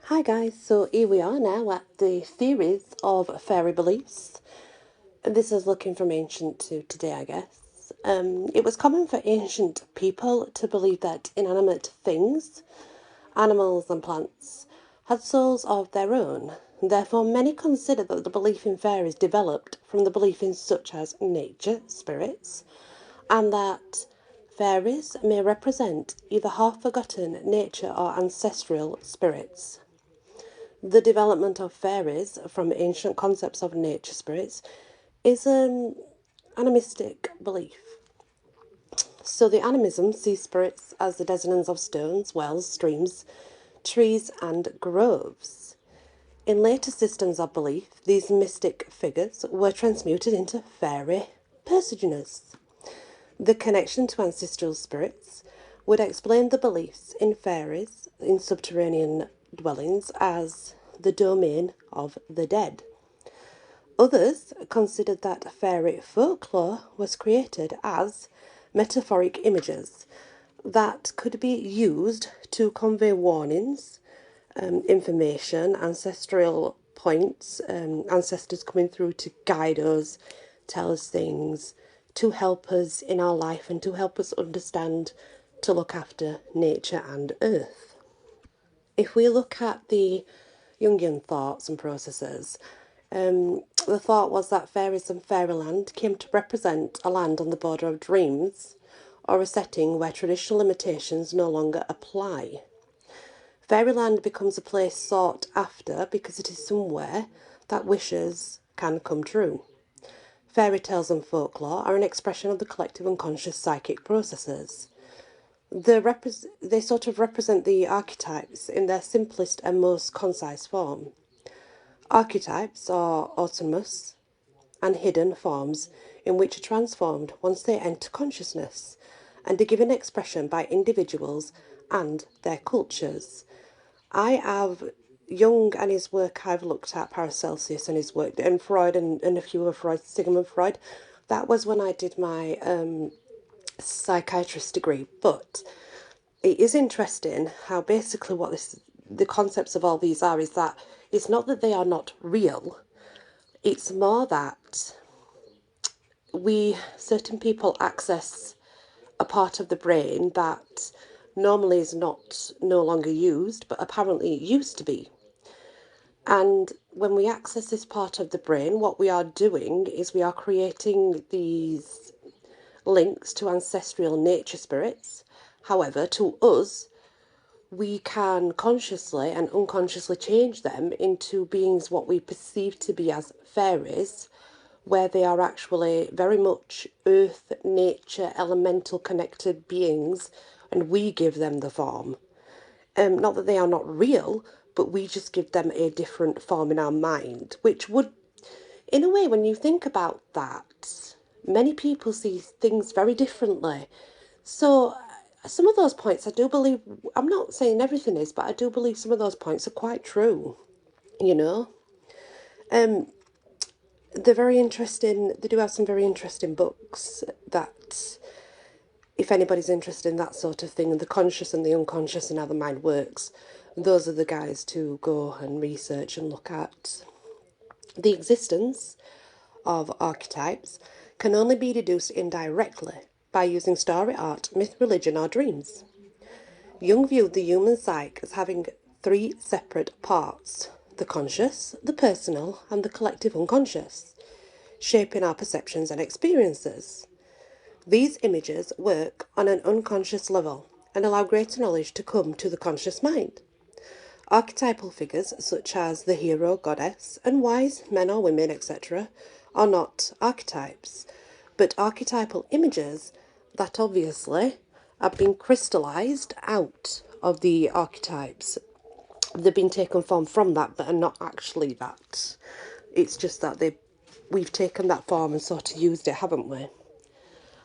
Hi guys, so here we are now at the theories of fairy beliefs. This is looking from ancient to today, I guess. It was common for ancient people to believe that inanimate things, animals and plants, had souls of their own. Therefore, many consider that the belief in fairies developed from the belief in such as nature, spirits, and that fairies may represent either half-forgotten nature or ancestral spirits. The development of fairies from ancient concepts of nature spirits is an animistic belief. So the animism sees spirits as the descendants of stones, wells, streams, trees, and groves. In later systems of belief, these mystic figures were transmuted into fairy personages. The connection to ancestral spirits would explain the beliefs in fairies in subterranean dwellings as the domain of the dead. Others considered that fairy folklore was created as metaphoric images that could be used to convey warnings, information, ancestral points, ancestors coming through to guide us, tell us things, to help us in our life and to help us understand to look after nature and earth. If we look at the Jungian thoughts and processes, the thought was that fairies and fairyland came to represent a land on the border of dreams or a setting where traditional limitations no longer apply. Fairyland becomes a place sought after because it is somewhere that wishes can come true. Fairy tales and folklore are an expression of the collective unconscious psychic processes. They sort of represent the archetypes in their simplest and most concise form. Archetypes are autonomous and hidden forms in which are transformed once they enter consciousness and are given expression by individuals and their cultures. I have Jung and his work, I've looked at Paracelsus and his work, and Freud and a few of Freud, Sigmund Freud. That was when I did my psychiatrist degree, but it is interesting how basically the concepts of all these are is that it's not that they are not real, it's more that certain people access a part of the brain that normally is not no longer used, but apparently it used to be. And when we access this part of the brain, what we are doing is we are creating these links to ancestral nature spirits. However, to us, we can consciously and unconsciously change them into beings what we perceive to be as fairies, where they are actually very much earth, nature, elemental connected beings, and we give them the form. Not that they are not real, but we just give them a different form in our mind, which would, in a way, when you think about that, many people see things very differently. So, some of those points I do believe, I'm not saying everything is, but I do believe some of those points are quite true, you know? Um, they're very interesting, they do have some very interesting books that, if anybody's interested in that sort of thing, and the conscious and the unconscious and how the mind works, those are the guys to go and research and look at. The existence of archetypes can only be deduced indirectly by using story, art, myth, religion, or dreams. Jung viewed the human psyche as having three separate parts: the conscious, the personal, and the collective unconscious, shaping our perceptions and experiences. These images work on an unconscious level and allow greater knowledge to come to the conscious mind. Archetypal figures such as the hero, goddess, and wise men or women, etc., are not archetypes, but archetypal images that obviously have been crystallized out of the archetypes. They've been taken form from that, but are not actually that. It's just that we've taken that form and sort of used it, haven't we?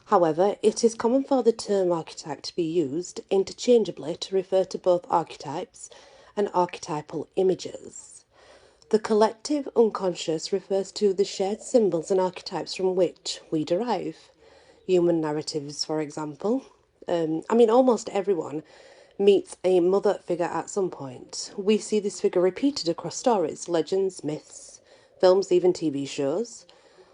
However, it is common for the term archetype to be used interchangeably to refer to both archetypes and archetypal images. The collective unconscious refers to the shared symbols and archetypes from which we derive. Human narratives, for example. Almost everyone meets a mother figure at some point. We see this figure repeated across stories, legends, myths, films, even TV shows.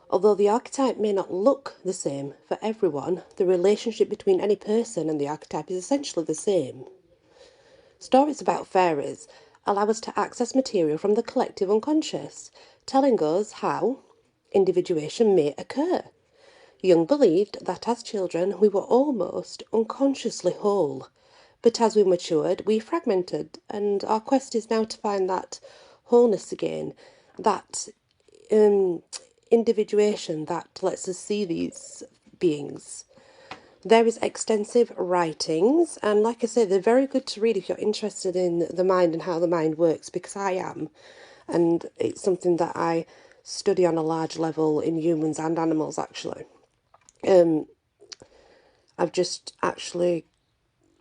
Although the archetype may not look the same for everyone, the relationship between any person and the archetype is essentially the same. Stories about fairies allow us to access material from the collective unconscious, telling us how individuation may occur. Jung believed that as children we were almost unconsciously whole, but as we matured we fragmented, and our quest is now to find that wholeness again, that individuation that lets us see these beings. There is extensive writings, and like I say, they're very good to read if you're interested in the mind and how the mind works, because I am, and it's something that I study on a large level in humans and animals, actually. I've just actually,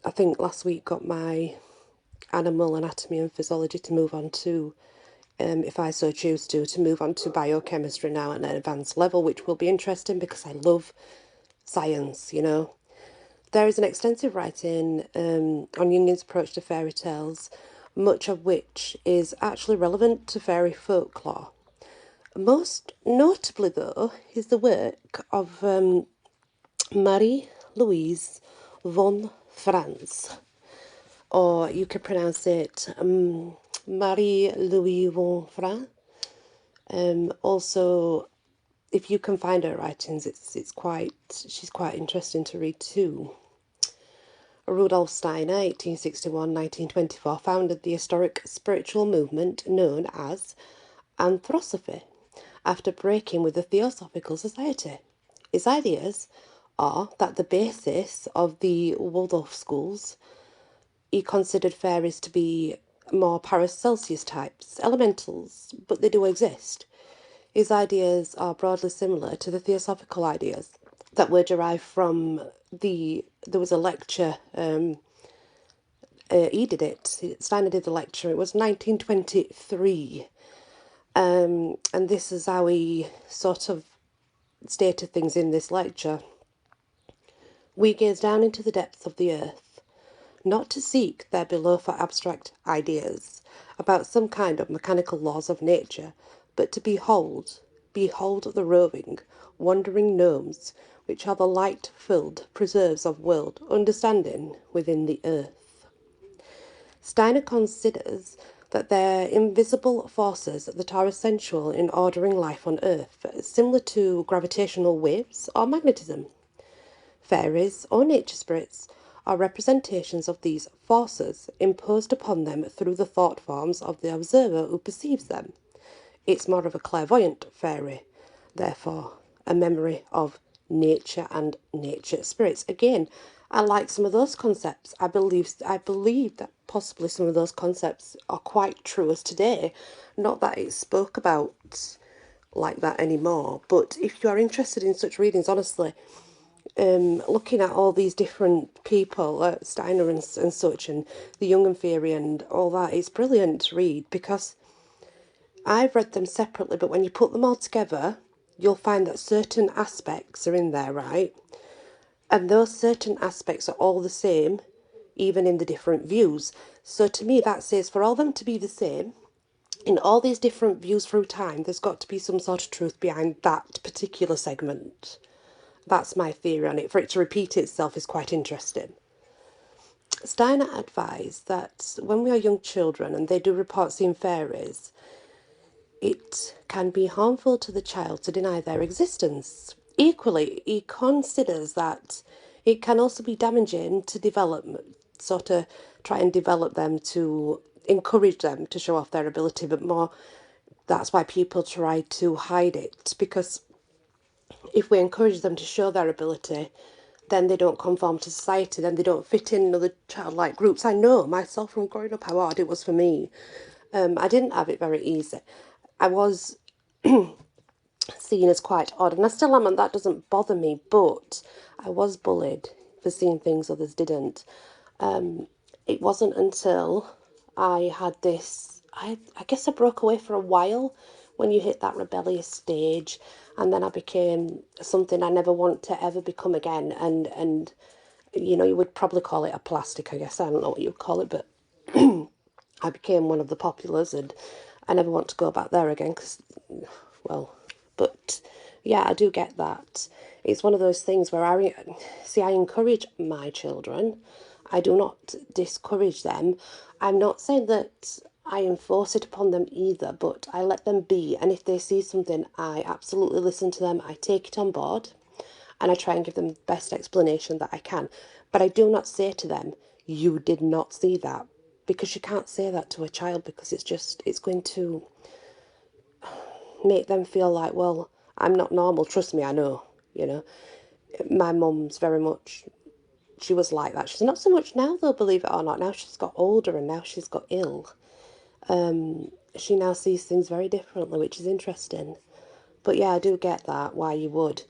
I think last week, got my animal anatomy and physiology to move on to, if I so choose to move on to biochemistry now at an advanced level, which will be interesting because I love science, you know. There is an extensive writing on Jungian's approach to fairy tales, much of which is actually relevant to fairy folklore. Most notably, though, is the work of Marie-Louise von Franz, or you could pronounce it Marie-Louise von Franz. Also, if you can find her writings, she's quite interesting to read too. Rudolf Steiner, 1861-1924, founded the historic spiritual movement known as Anthroposophy after breaking with the Theosophical Society. His ideas are that the basis of the Waldorf schools, he considered fairies to be more Paracelsus types, elementals, but they do exist. His ideas are broadly similar to the Theosophical ideas that were derived from there was a lecture, he did it, Steiner did the lecture, it was 1923, and this is how he sort of stated things in this lecture. We gaze down into the depths of the earth, not to seek there below for abstract ideas about some kind of mechanical laws of nature, but to behold the roving, wandering gnomes, which are the light-filled preserves of world understanding within the earth. Steiner considers that they are invisible forces that are essential in ordering life on earth, similar to gravitational waves or magnetism. Fairies, or nature spirits, are representations of these forces imposed upon them through the thought forms of the observer who perceives them. It's more of a clairvoyant fairy, therefore, a memory of nature and nature spirits. Again, I like some of those concepts. I believe that possibly some of those concepts are quite true as today. Not that it's spoke about like that anymore, but if you are interested in such readings, honestly, looking at all these different people, Steiner and such, and the Jungian theory and all that, it's brilliant to read because I've read them separately, but when you put them all together, you'll find that certain aspects are in there, right? And those certain aspects are all the same, even in the different views. So to me, that says for all them to be the same, in all these different views through time, there's got to be some sort of truth behind that particular segment. That's my theory on it. For it to repeat itself is quite interesting. Steiner advised that when we are young children and they do report seeing fairies, it can be harmful to the child to deny their existence. Equally, he considers that it can also be damaging to development, sort of try and develop them to encourage them to show off their ability, but more that's why people try to hide it, because if we encourage them to show their ability, then they don't conform to society, then they don't fit in other childlike groups. I know myself from growing up how hard it was for me. I didn't have it very easy. I was seen as quite odd, and I still am, and that doesn't bother me, but I was bullied for seeing things others didn't. It wasn't until I had this, I guess I broke away for a while when you hit that rebellious stage, and then I became something I never want to ever become again, and you know, you would probably call it a plastic, I guess. I don't know what you would call it, but I became one of the populars, and I never want to go back there again because, well, but yeah, I do get that. It's one of those things where I encourage my children. I do not discourage them. I'm not saying that I enforce it upon them either, but I let them be. And if they see something, I absolutely listen to them. I take it on board and I try and give them the best explanation that I can. But I do not say to them, you did not see that, because you can't say that to a child, because it's going to make them feel like, well, I'm not normal, trust me, I know, you know. My mum's very much, she was like that. She's not so much now though, believe it or not. Now she's got older and now she's got ill. She now sees things very differently, which is interesting. But yeah, I do get that, why you would.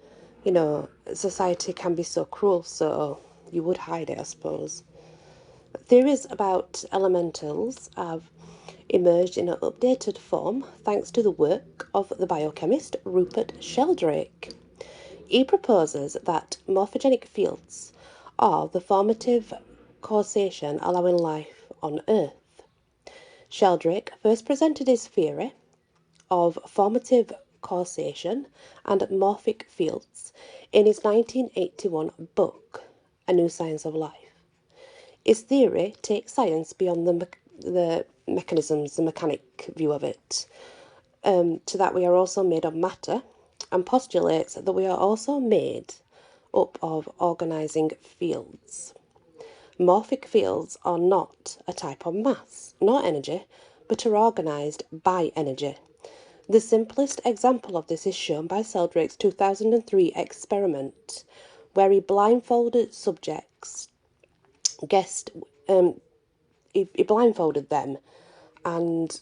You know, society can be so cruel, so you would hide it, I suppose. Theories about elementals have emerged in an updated form thanks to the work of the biochemist Rupert Sheldrake. He proposes that morphogenic fields are the formative causation allowing life on Earth. Sheldrake first presented his theory of formative causation and morphic fields in his 1981 book, A New Science of Life. His theory takes science beyond the mechanisms, the mechanic view of it, to that we are also made of matter, and postulates that we are also made up of organising fields. Morphic fields are not a type of mass, nor energy, but are organised by energy. The simplest example of this is shown by Sheldrake's 2003 experiment, where he blindfolded subjects, guessed, he blindfolded them, and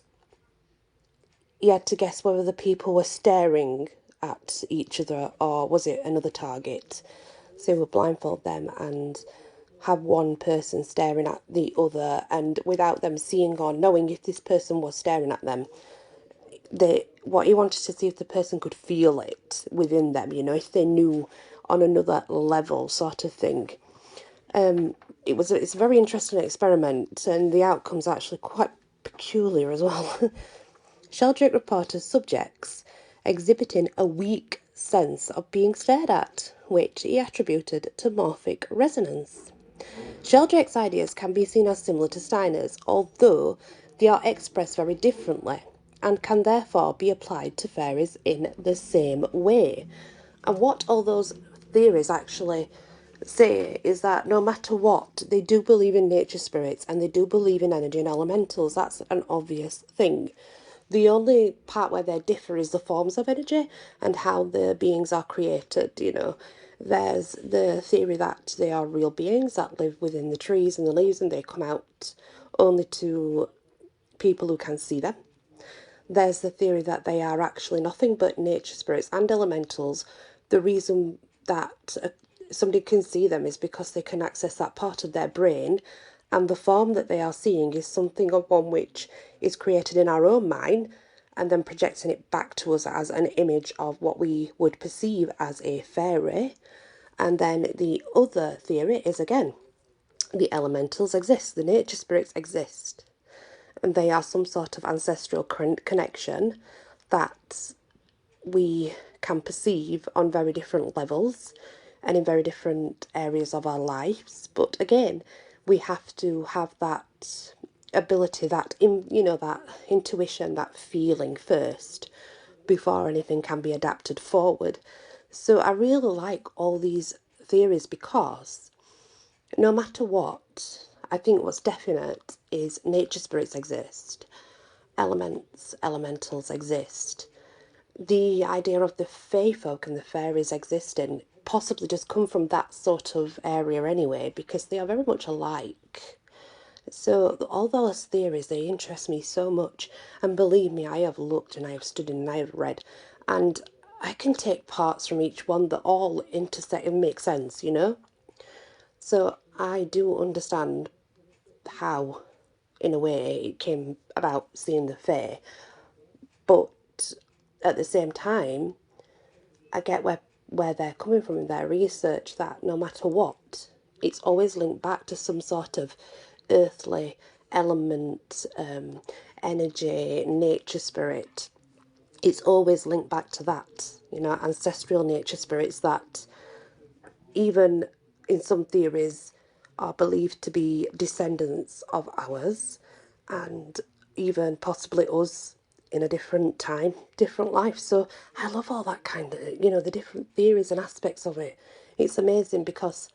he had to guess whether the people were staring at each other or was it another target. So he would blindfold them and have one person staring at the other, and without them seeing or knowing if this person was staring at them, what he wanted to see if the person could feel it within them, you know, if they knew on another level, sort of thing. It's a very interesting experiment, and the outcome's actually quite peculiar as well. Sheldrake reported subjects exhibiting a weak sense of being stared at, which he attributed to morphic resonance. Sheldrake's ideas can be seen as similar to Steiner's, although they are expressed very differently, and can therefore be applied to fairies in the same way. And what all those theories actually say is that no matter what, they do believe in nature spirits and they do believe in energy and elementals. That's an obvious thing. The only part where they differ is the forms of energy and how the beings are created, you know. There's the theory that they are real beings that live within the trees and the leaves and they come out only to people who can see them. There's the theory that they are actually nothing but nature spirits and elementals. The reason that somebody can see them is because they can access that part of their brain, and the form that they are seeing is something of one which is created in our own mind and then projecting it back to us as an image of what we would perceive as a fairy. And then the other theory is, again, the elementals exist, the nature spirits exist, and they are some sort of ancestral connection that we can perceive on very different levels and in very different areas of our lives. But again, we have to have that ability, that that intuition, that feeling first before anything can be adapted forward. So I really like all these theories because no matter what, I think what's definite is nature spirits exist, elementals exist. The idea of the fae folk and the fairies existing possibly just come from that sort of area anyway, because they are very much alike. So all those theories, they interest me so much, and believe me, I have looked and I have studied and I have read, and I can take parts from each one that all intersect and make sense, you know. So I do understand how, in a way, it came about seeing the fae, but at the same time, I get where they're coming from in their research, that no matter what, it's always linked back to some sort of earthly element, energy, nature spirit. It's always linked back to that, ancestral nature spirits that even in some theories are believed to be descendants of ours, and even possibly us in a different time, different life. So I love all that kind of, the different theories and aspects of it. It's amazing because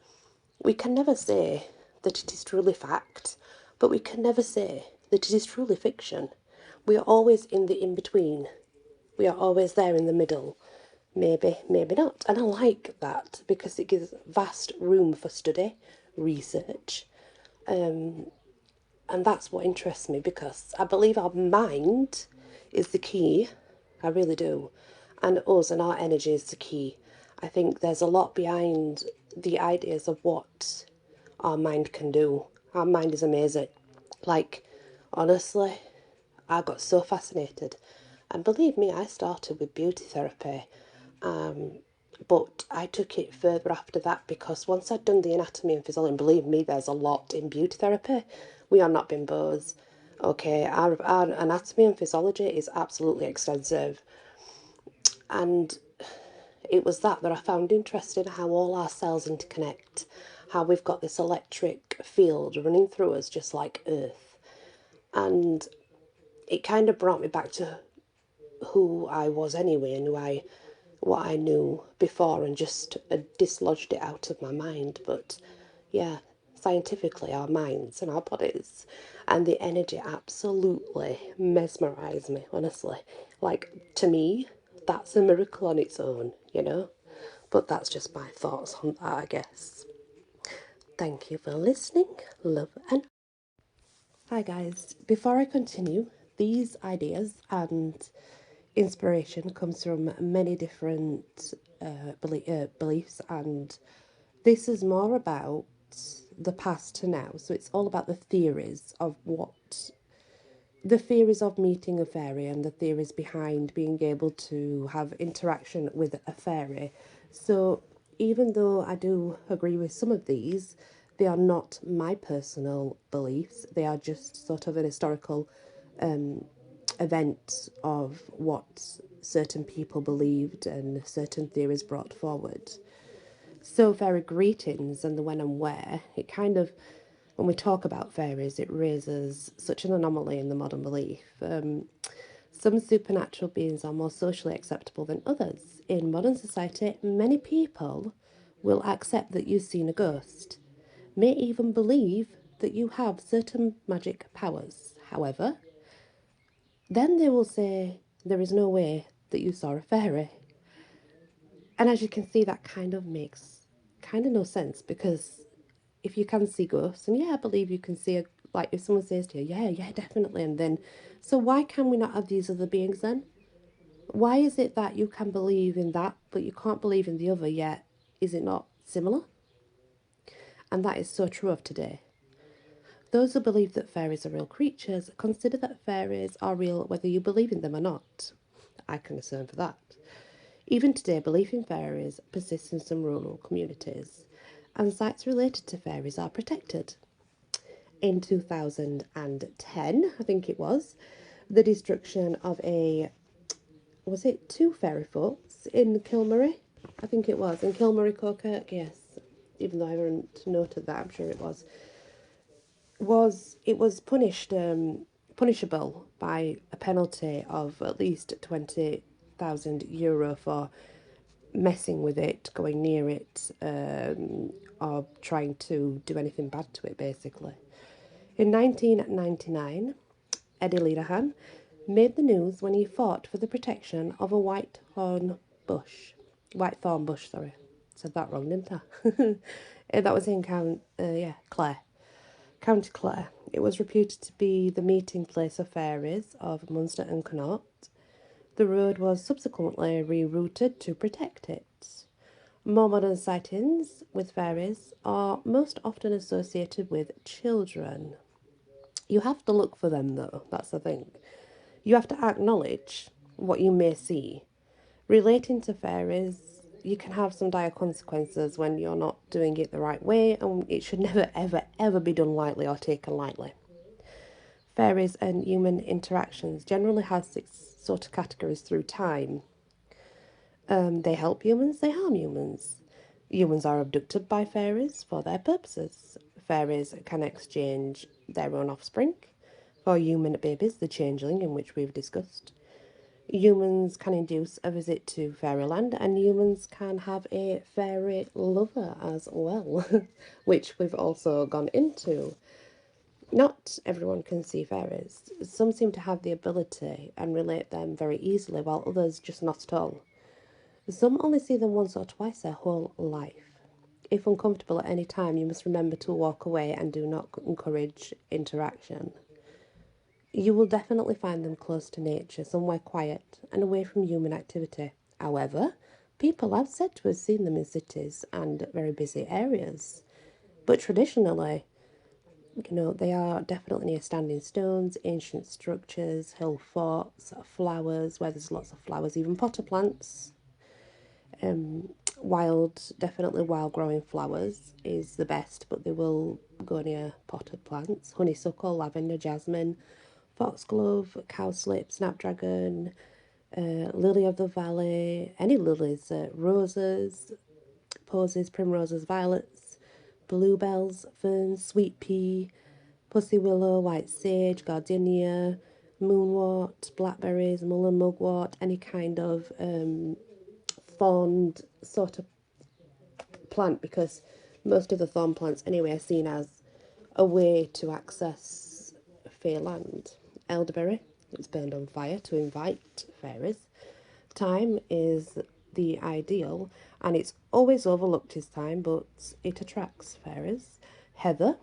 we can never say that it is truly fact, but we can never say that it is truly fiction. We are always in the in between. We are always there in the middle. Maybe, maybe not. And I like that because it gives vast room for study, research. And that's what interests me, because I believe our mind is the key. I really do. And us and our energy is the key. I think there's a lot behind the ideas of what our mind can do. Our mind is amazing. Like, honestly, I got so fascinated. And believe me, I started with beauty therapy. But I took it further after that, because once I'd done the anatomy and physiology, and believe me, there's a lot in beauty therapy. We are not bimbos. Okay, our anatomy and physiology is absolutely extensive. And it was that I found interesting, how all our cells interconnect, how we've got this electric field running through us just like Earth. And it kind of brought me back to who I was anyway, and what I knew before, and just dislodged it out of my mind. But yeah, scientifically, our minds and our bodies and the energy absolutely mesmerise me, honestly. Like, to me, that's a miracle on its own. But that's just my thoughts on that, I guess. Thank you for listening. Love and hi, guys. Before I continue, these ideas and inspiration comes from many different beliefs, and this is more about the past to now. So it's all about the theories of meeting a fairy, and the theories behind being able to have interaction with a fairy. So even though I do agree with some of these, they are not my personal beliefs. They are just sort of an historical event of what certain people believed and certain theories brought forward. So fairy greetings and the when and where, it kind of, when we talk about fairies, it raises such an anomaly in the modern belief. Some supernatural beings are more socially acceptable than others. In modern society, many people will accept that you've seen a ghost, may even believe that you have certain magic powers. However, then they will say there is no way that you saw a fairy. And as you can see, that kind of makes kind of no sense, because if you can see ghosts, and yeah, I believe you can see like if someone says to you, yeah, definitely, and then, so why can we not have these other beings then? Why is it that you can believe in that, but you can't believe in the other yet? Is it not similar? And that is so true of today. Those who believe that fairies are real creatures consider that fairies are real whether you believe in them or not. I can discern for that. Even today, belief in fairies persists in some rural communities, and sites related to fairies are protected. In 2010, I think it was, the destruction of was it two fairy forts in Kilmary? I think it was, in Kilmary, Coquirk, yes. Even though I haven't noted that, I'm sure it was punishable by a penalty of at least €20,000 for messing with it, going near it, or trying to do anything bad to it, basically. In 1999, Eddie Lenahan made the news when he fought for the protection of a white thorn bush. Sorry, said that wrong, didn't I? That was in Clare, County Clare. It was reputed to be the meeting place of fairies of Munster and Connaught. The road was subsequently rerouted to protect it. More modern sightings with fairies are most often associated with children. You have to look for them, though, that's the thing. You have to acknowledge what you may see. Relating to fairies you can have some dire consequences when you're not doing it the right way, and it should never, ever, ever be done lightly or taken lightly. Fairies and human interactions generally have six sort of categories through time. They help humans, they harm humans. Humans are abducted by fairies for their purposes. Fairies can exchange their own offspring for human babies, the changeling, in which we've discussed. Humans can induce a visit to fairyland, and humans can have a fairy lover as well, which we've also gone into. Not everyone can see fairies. Some seem to have the ability and relate them very easily, while others just not at all. Some only see them once or twice their whole life. If uncomfortable at any time, you must remember to walk away and do not encourage interaction. You will definitely find them close to nature, somewhere quiet and away from human activity. However, people have said to have seen them in cities and very busy areas. But traditionally, they are definitely near standing stones, ancient structures, hill forts, flowers, where there's lots of flowers, even potter plants. Definitely wild growing flowers is the best, but they will go near potted plants. Honeysuckle, lavender, jasmine, foxglove, cowslip, snapdragon, lily of the valley, any lilies, roses, posies, primroses, violets, bluebells, ferns, sweet pea, pussy willow, white sage, gardenia, moonwort, blackberries, mullen mugwort, any kind of thorned sort of plant, because most of the thorn plants anyway are seen as a way to access fair land. Elderberry, it's burned on fire to invite fairies. Thyme is the ideal, and it's always overlooked his time, but it attracts fairies. Heather,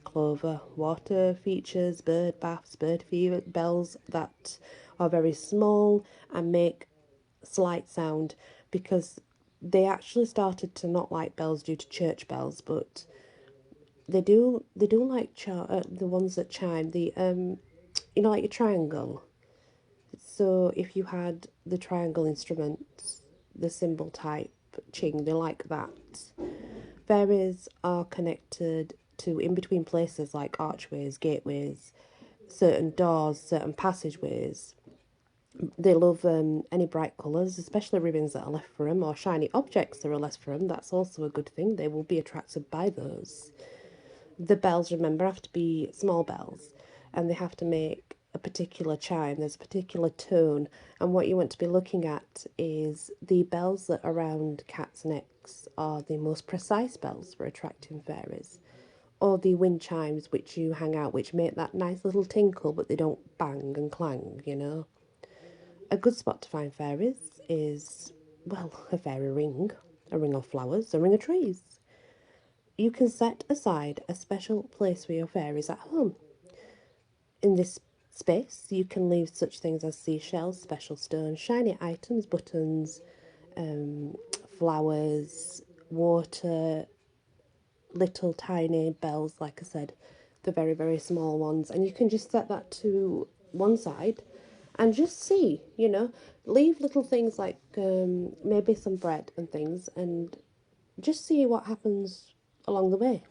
clover, water features, bird baths, bird feeder bells that are very small and make slight sound, because they actually started to not like bells due to church bells, but they do like the ones that chime, the like your triangle. So if you had the triangle instrument, the cymbal type ching, they like that. Fairies are connected to in between places like archways, gateways, certain doors, certain passageways. They love any bright colours, especially ribbons that are left for them, or shiny objects that are left for them. That's also a good thing. They will be attracted by those. The bells, remember, have to be small bells, and they have to make a particular chime. There's a particular tone, and what you want to be looking at is the bells that are around cats' necks are the most precise bells for attracting fairies, or the wind chimes which you hang out, which make that nice little tinkle, but they don't bang and clang. A good spot to find fairies is, well, a fairy ring, a ring of flowers, a ring of trees. You can set aside a special place for your fairies at home. In this space, you can leave such things as seashells, special stones, shiny items, buttons, um, flowers, water, little tiny bells, like I said, the very, very small ones. And you can just set that to one side and just see, leave little things like maybe some bread and things, and just see what happens along the way.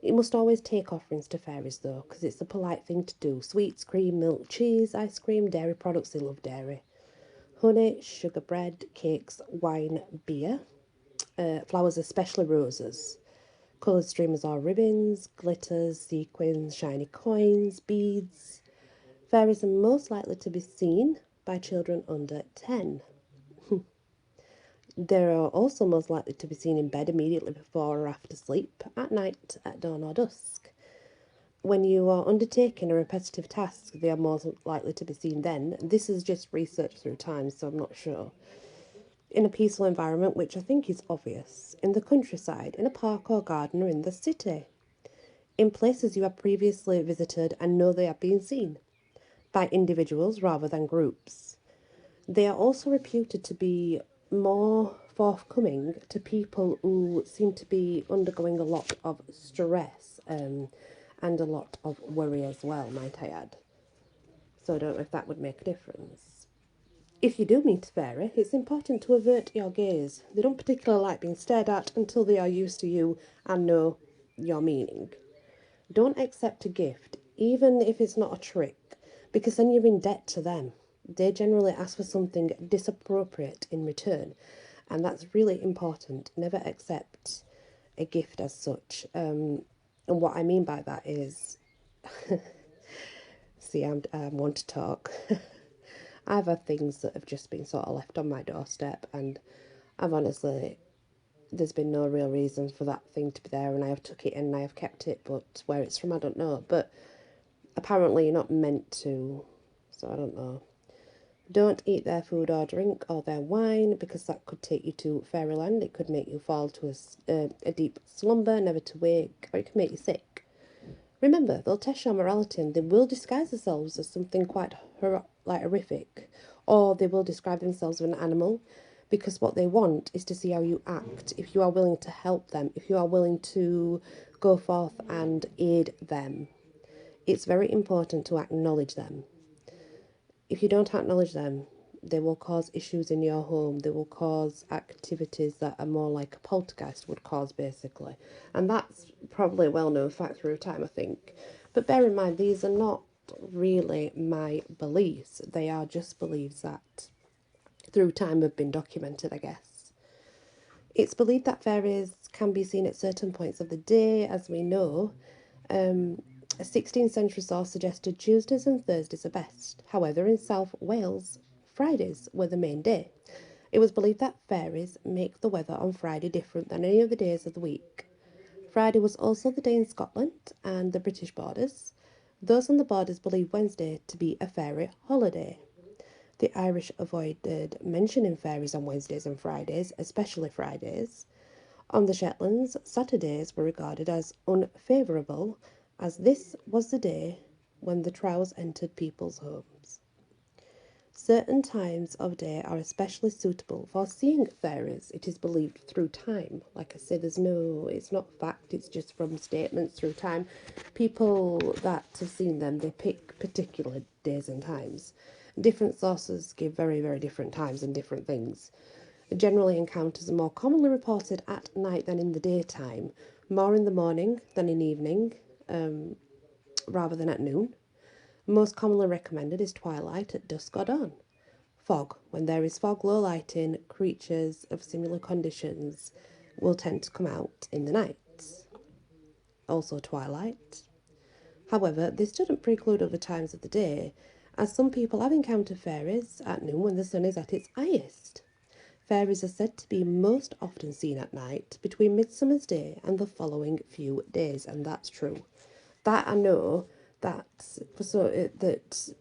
You must always take offerings to fairies though, because it's a polite thing to do. Sweets, cream, milk, cheese, ice cream, dairy products, they love dairy. Honey, sugar, bread, cakes, wine, beer. Flowers, especially roses. Coloured streamers or ribbons, glitters, sequins, shiny coins, beads. Fairies are most likely to be seen by children under 10. They are also most likely to be seen in bed immediately before or after sleep, at night, at dawn or dusk. When you are undertaking a repetitive task, they are more likely to be seen then. This is just research through time, so I'm not sure. In a peaceful environment, which I think is obvious. In the countryside, in a park or garden, or in the city. In places you have previously visited and know they are being seen by individuals rather than groups. They are also reputed to be more forthcoming to people who seem to be undergoing a lot of stress and a lot of worry as well, might I add. So I don't know if that would make a difference. If you do meet a fairy, it's important to avert your gaze. They don't particularly like being stared at until they are used to you and know your meaning. Don't accept a gift, even if it's not a trick, because then you're in debt to them. They generally ask for something disappropriate in return, and that's really important. Never accept a gift as such. And what I mean by that is, see, I'm one to talk. I've had things that have just been sort of left on my doorstep, and I've honestly, there's been no real reason for that thing to be there, and I have took it and I have kept it, but where it's from, I don't know. But apparently, you're not meant to, so I don't know. Don't eat their food or drink or their wine, because that could take you to fairyland. It could make you fall to a deep slumber, never to wake, or it could make you sick. Remember, they'll test your morality and they will disguise themselves as something quite horrific, or they will describe themselves as an animal, because what they want is to see how you act, if you are willing to help them, if you are willing to go forth and aid them. It's very important to acknowledge them. If you don't acknowledge them, they will cause issues in your home. They will cause activities that are more like a poltergeist would cause, basically. And that's probably a well-known fact through time, I think. But bear in mind, these are not really my beliefs. They are just beliefs that through time have been documented, I guess. It's believed that fairies can be seen at certain points of the day, as we know. A 16th century source suggested Tuesdays and Thursdays are best. However, in South Wales, Fridays were the main day. It was believed that fairies make the weather on Friday different than any other days of the week. Friday was also the day in Scotland and the British borders. Those on the borders believed Wednesday to be a fairy holiday. The Irish avoided mentioning fairies on Wednesdays and Fridays, especially Fridays. On the Shetlands, Saturdays were regarded as unfavourable, as this was the day when the trowels entered people's homes. Certain times of day are especially suitable for seeing fairies, it is believed, through time. Like I say, it's not fact, it's just from statements through time. People that have seen them, they pick particular days and times. Different sources give very, very different times and different things. Generally, encounters are more commonly reported at night than in the daytime, more in the morning than in evening, rather than at noon. Most commonly recommended is twilight at dusk or dawn. Fog. When there is fog, low lighting, creatures of similar conditions will tend to come out in the night. Also twilight. However, this doesn't preclude other times of the day, as some people have encountered fairies at noon when the sun is at its highest. Fairies are said to be most often seen at night between Midsummer's Day and the following few days, and that's true. That I know that that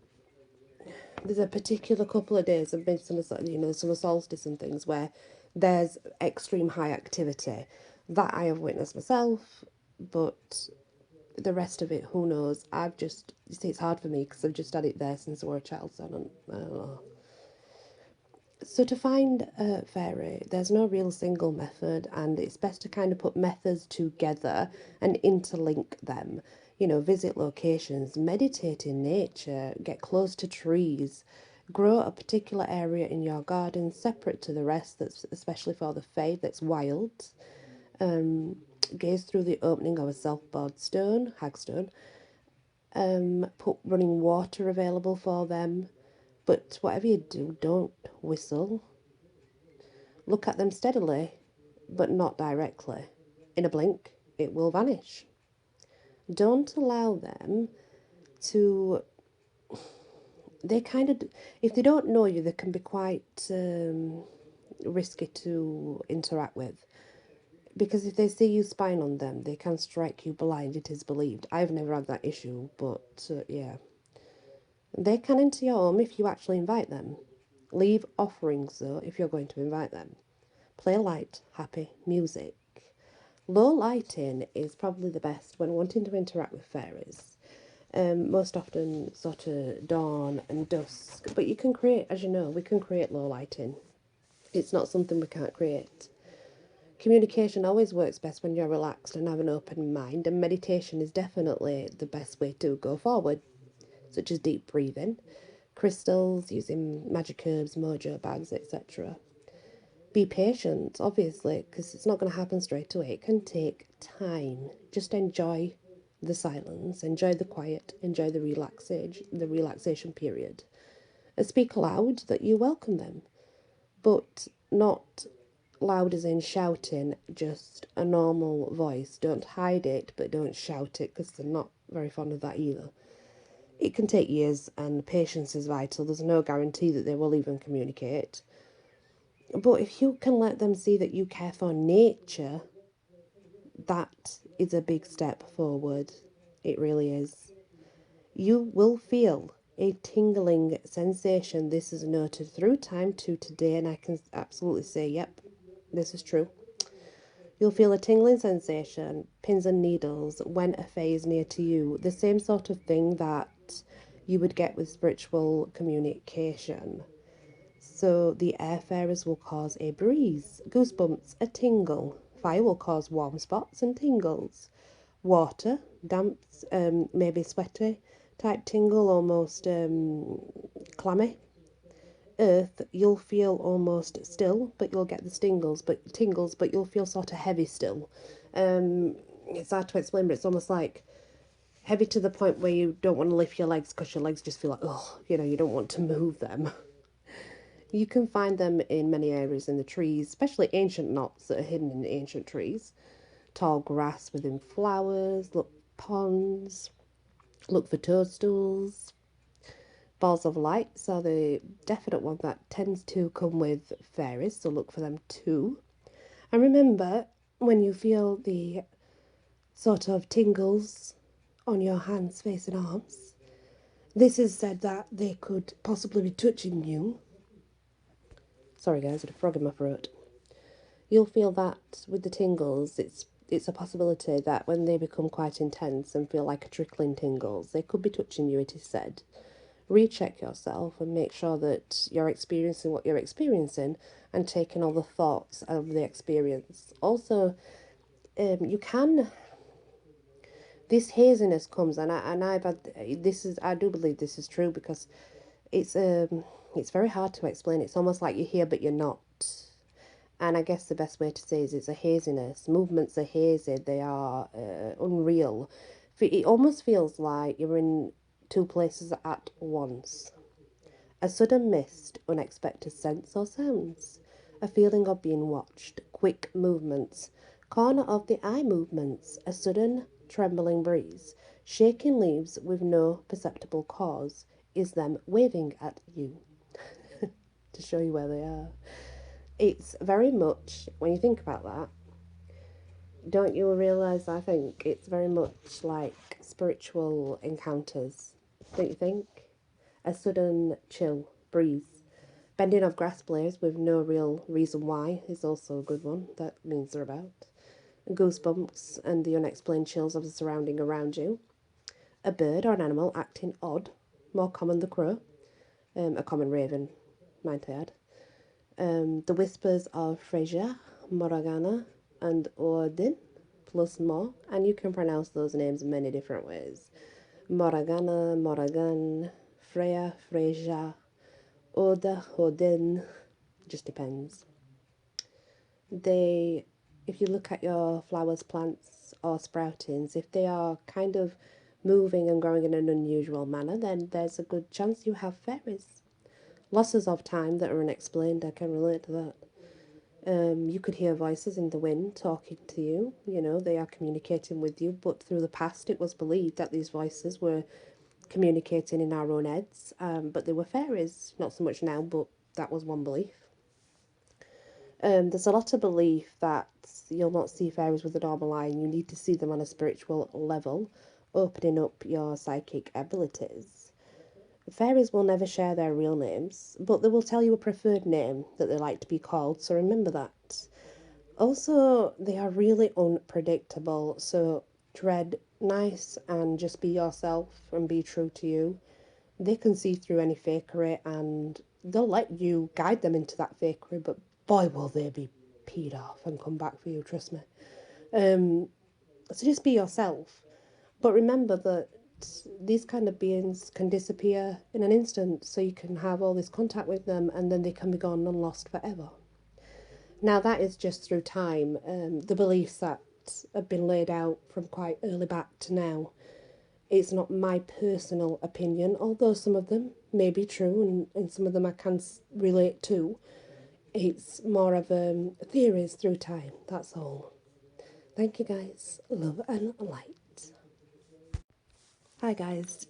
there's a particular couple of days of midsummer, summer solstice and things where there's extreme high activity. That I have witnessed myself, but the rest of it, who knows? You see, it's hard for me because I've just had it there since I was a child, so I don't know. So to find a fairy, there's no real single method, and it's best to kind of put methods together and interlink them. Visit locations, meditate in nature, get close to trees, grow a particular area in your garden separate to the rest, that's especially for the fae, that's wild. Gaze through the opening of a self-bored stone, hagstone. Put running water available for them. But whatever you do, don't whistle. Look at them steadily, but not directly. In a blink, it will vanish. Don't allow them to. They kind of. If they don't know you, they can be quite risky to interact with. Because if they see you spying on them, they can strike you blind, it is believed. I've never had that issue, but yeah. They can enter your home if you actually invite them. Leave offerings, though, if you're going to invite them. Play light, happy music. Low lighting is probably the best when wanting to interact with fairies. Most often sort of dawn and dusk. But you can create, as you know, we can create low lighting. It's not something we can't create. Communication always works best when you're relaxed and have an open mind, and meditation is definitely the best way to go forward, such as deep breathing. crystals, using magic herbs, mojo bags, etc. Be patient, obviously, because it's not going to happen straight away. It can take time. Just enjoy the silence, enjoy the quiet, enjoy the relaxation period. And speak loud that you welcome them, but not loud as in shouting, just a normal voice. Don't hide it, but don't shout it, because they're not very fond of that either. It can take years, and patience is vital. There's no guarantee that they will even communicate. But if you can let them see that you care for nature, that is a big step forward. It really is. You will feel a tingling sensation. This is noted through time to today, and I can absolutely say, yep, this is true. You'll feel a tingling sensation, pins and needles, when a fae is near to you. The same sort of thing that you would get with spiritual communication. So the airfarers will cause a breeze, goosebumps, a tingle. Fire will cause warm spots and tingles. Water, damps, maybe sweaty type tingle, almost clammy. Earth, you'll feel almost still, but you'll get the tingles, but you'll feel sort of heavy still. It's hard to explain, but it's almost like heavy to the point where you don't want to lift your legs because your legs just feel like, oh, you don't want to move them. You can find them in many areas in the trees, especially ancient knots that are hidden in the ancient trees. Tall grass within flowers, look ponds, look for toadstools. Balls of lights are the definite one that tends to come with fairies, so look for them too. And remember, when you feel the sort of tingles on your hands, face, and arms, this is said that they could possibly be touching you. Sorry guys, I had a frog in my throat. You'll feel that with the tingles, it's a possibility that when they become quite intense and feel like a trickling tingles, they could be touching you, it is said. Recheck yourself and make sure that you're experiencing what you're experiencing and taking all the thoughts of the experience. Also, you can. This haziness comes, I've had this is I do believe this is true because it's very hard to explain. It's almost like you're here but you're not. And I guess the best way to say is it's a haziness. Movements are hazy. They are unreal. It almost feels like you're in two places at once. A sudden mist, unexpected scents or sounds. A feeling of being watched. Quick movements. Corner of the eye movements. A sudden trembling breeze. Shaking leaves with no perceptible cause is them waving at you to show you where they are. It's very much, when you think about that, don't you realise, I think it's very much like spiritual encounters, don't you think? A sudden chill breeze. Bending of grass blades with no real reason why is also a good one. That means they're about. Goosebumps and the unexplained chills of the surrounding around you. A bird or an animal acting odd, more common the crow, a common raven, might I add. The whispers of Frasier, Moragana, and Odin, plus more, and you can pronounce those names in many different ways. Moragana, Moragan, Freya, Frasier, Oda, Odin, just depends. They, if you look at your flowers, plants, or sproutings, if they are kind of moving and growing in an unusual manner, then there's a good chance you have fairies. Losses of time that are unexplained, I can relate to that. You could hear voices in the wind talking to you, they are communicating with you, but through the past it was believed that these voices were communicating in our own heads, but they were fairies, not so much now, but that was one belief. There's a lot of belief that you'll not see fairies with a normal eye and you need to see them on a spiritual level, opening up your psychic abilities. Fairies will never share their real names, but they will tell you a preferred name that they like to be called, so remember that. Also, they are really unpredictable, so tread nice and just be yourself and be true to you. They can see through any fakery and they'll let you guide them into that fakery, but boy, will they be peed off and come back for you, trust me. So just be yourself. But remember that these kind of beings can disappear in an instant, so you can have all this contact with them and then they can be gone and lost forever. Now, that is just through time. The beliefs that have been laid out from quite early back to now. It's not my personal opinion, although some of them may be true and some of them I can relate to. It's more of theories through time, that's all. Thank you guys. Love and light. Hi guys.